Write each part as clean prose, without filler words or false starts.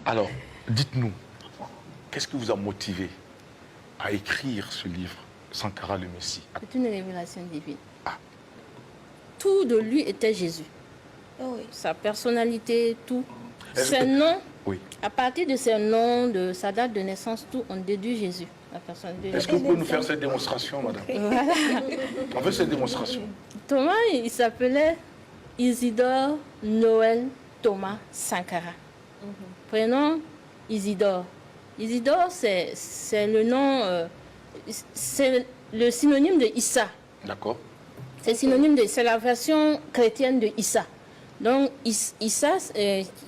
Alors, dites-nous, qu'est-ce qui vous a motivé à écrire ce livre, Sankara le Messie? C'est une révélation divine. Tout de lui était Jésus. Oh oui. Sa personnalité, tout. Est-ce Ses que- noms, Oui. à partir de ses noms, de sa date de naissance, tout, on déduit Jésus. La personne de Est-ce Jésus. que vous pouvez nous faire cette démonstration, madame? Voilà. On fait cette démonstration. Thomas, il s'appelait Isidore Noël Thomas Sankara. Prénom Isidore. Isidore, c'est le nom, c'est le synonyme de Issa. D'accord. C'est la version chrétienne de Issa. Donc Issa,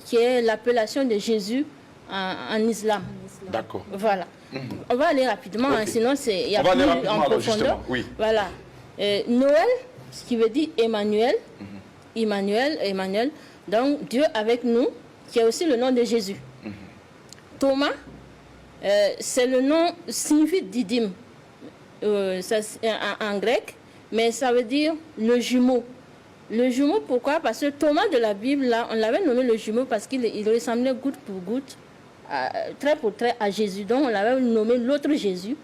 qui est l'appellation de Jésus en islam. D'accord. Voilà. On va aller rapidement, hein, Ok. sinon il y a On va aller plus rapidement, en alors, profondeur. justement, oui. Voilà. Noël, ce qui veut dire Emmanuel. Emmanuel. Donc Dieu avec nous, qui est aussi le nom de Jésus. Thomas, c'est le nom, signifie didyme en grec, mais ça veut dire le jumeau. Le jumeau, pourquoi? Parce que Thomas de la Bible, là, on l'avait nommé le jumeau parce qu'il ressemblait goutte pour goutte, trait pour trait à Jésus. Donc on l'avait nommé l'autre Jésus,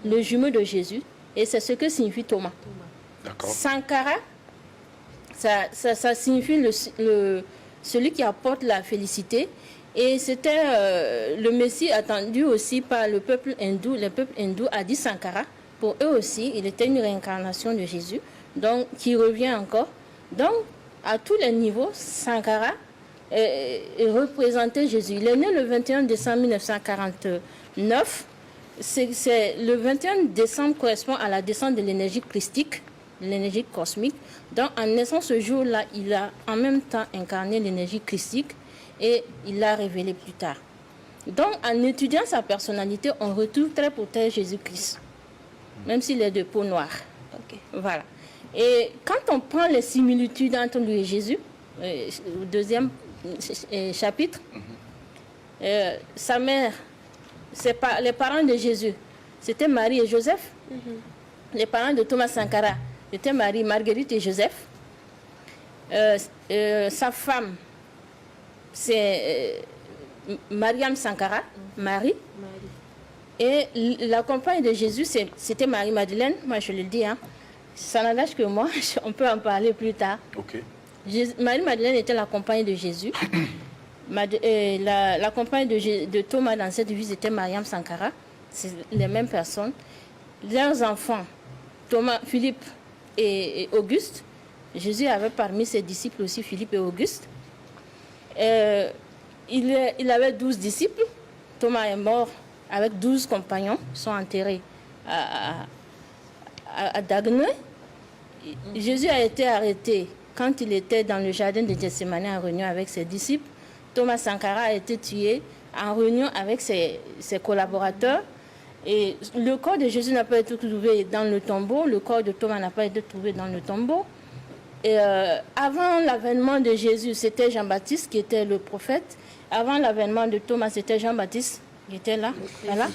le jumeau de Jésus. Et c'est ce que signifie Thomas. D'accord. Sankara, ça signifie celui qui apporte la félicité. Et c'était le Messie attendu aussi par le peuple hindou. Le peuple hindou a dit Sankara. Pour eux aussi, il était une réincarnation de Jésus, donc qui revient encore. Donc, à tous les niveaux, Sankara représentait Jésus. Il est né le 21 décembre 1949. Le 21 décembre correspond à la descente de l'énergie christique, de l'énergie cosmique. Donc, en naissant ce jour-là, il a en même temps incarné l'énergie christique et il l'a révélé plus tard. Donc, en étudiant sa personnalité, on retrouve très pour très Jésus-Christ, même s'il est de peau noire. Ok. Voilà. Et quand on prend les similitudes entre lui et Jésus, au deuxième chapitre, sa mère, les parents de Jésus, c'était Marie et Joseph. Les parents de Thomas Sankara, c'était Marie, Marguerite et Joseph. Sa femme, c'est Mariam Sankara, Marie. Et la compagne de Jésus, c'était Marie-Madeleine. Moi, je le dis, hein. Ça n'engage que moi. On peut en parler plus tard. Ok. Marie-Madeleine était la compagne de Jésus. La compagne de Thomas dans cette vie, c'était Mariam Sankara. C'est les mêmes personnes. Leurs enfants, Thomas, Philippe et Auguste. Jésus avait parmi ses disciples aussi Philippe et Auguste. Il avait 12 disciples. Thomas est mort avec 12 compagnons. Ils sont enterrés à Dagneux. Jésus a été arrêté quand il était dans le jardin de Gethsémani en réunion avec ses disciples. Thomas Sankara a été tué en réunion avec ses collaborateurs. Et le corps de Jésus n'a pas été trouvé dans le tombeau. Le corps de Thomas n'a pas été trouvé dans le tombeau. Et avant l'avènement de Jésus, c'était Jean-Baptiste qui était le prophète. Avant l'avènement de Thomas, c'était Jean-Baptiste qui était là. Voilà.